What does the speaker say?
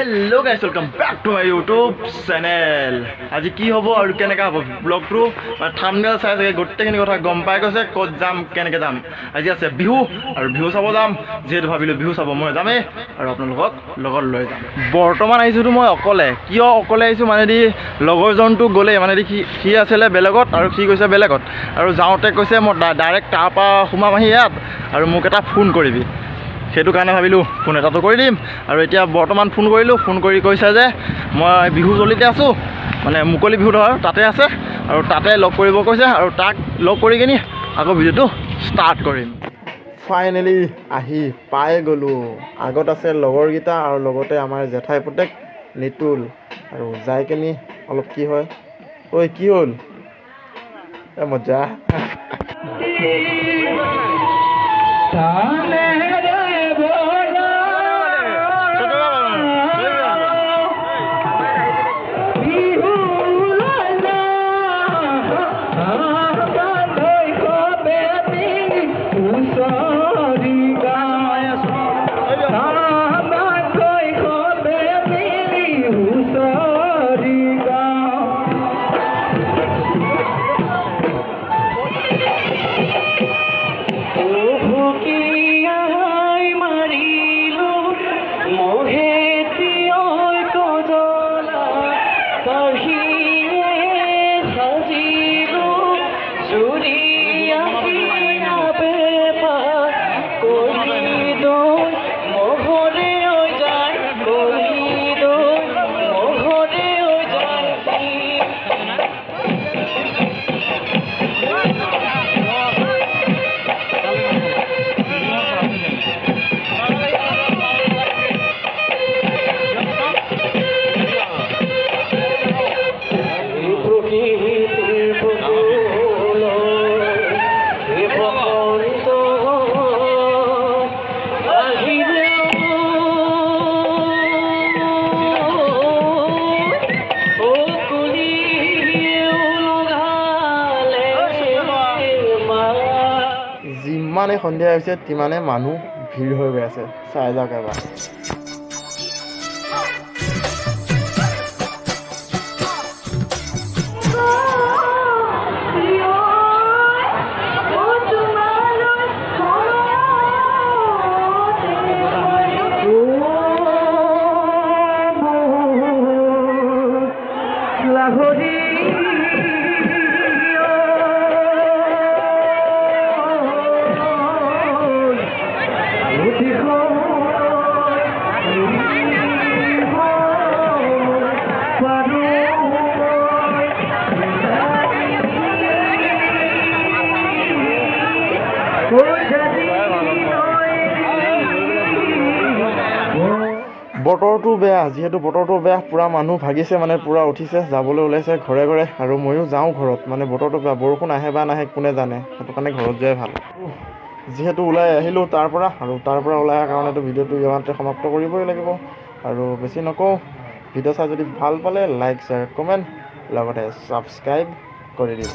Hello guys welcome back to my YouTube channel. आज की हम और केनेका हम ब्लॉग तो थाम्बनेल चाइ सके गोटेखिनि कथा गम पाइ गसे कत जाम केनेके जाम। आज आछे बिहु और बिहु चाब जाम जेहेतु भाबिलो बिहु चाब मैं जामे और आपनालोকক लगत লৈ যাম। बर्तमान आइছো तो मैं अकले किय अकले आइছো माने दि लगरजनটো गले माने दि कि आছিলে बेलेगत और कि কৈছে बेलेगत और जाওঁতে কৈছে মই डाइरेक्ट तापा हुमाम आहि यात और মোক এটা फोन কৰিবি সেইটো কাৰণে ভাবিলো ফোন এটাটো কৰি দিম। আৰু এতিয়া বৰ্তমান ফোন কৰিলো ফোন কৰি কৈছে যে মই বিহু জলিতে আছো মানে মুকলি বিহু ধৰ তাতে আছে আৰু তাতে লগ কৰিব কৈছে আৰু তাক লগ কৰি কিনি আকৌ ভিডিওটো ষ্টাৰ্ট কৰিম। ফাইনেলি আহি পাই গলো। আগত আছে লগৰগিটা আৰু লগতে আমাৰ জেঠাই পুতেক নিতুল আৰু যাই কিনি অলপ কি হয় ঐ কি হ'ল এ মজা जिमाने सन्धिया হৈছে तिमाने মানুহ ভিৰ হৈ গৈ আছে চাই যাওক এবাৰ। বতৰটো বেয়া যেহেতু বতৰটো বেয়া পুৰা মানুহ ভাগিছে মানে পুৰা উঠিছে যাবলৈ ওলাইছে ঘৰে ঘৰে আৰু ময়ো যাওঁ ঘৰত মানে বতৰটো বেয়া বৰষুণ আহে বা নাহে কোনে জানে সেইটো কাৰণে ঘৰত যোৱাই ভাল। যেহেতু ওলাই আহিলোঁ তাৰ পৰা আৰু তাৰ পৰা ওলাই অহাৰ কাৰণেতো ভিডিঅ'টো ইয়াতে সমাপ্ত কৰিবই লাগিব আৰু বেছি নকওঁ। ভিডিঅ' চাই যদি ভাল পালে লাইক শ্বেয়াৰ কমেণ্ট লগতে ছাবস্ক্ৰাইব কৰি দিব।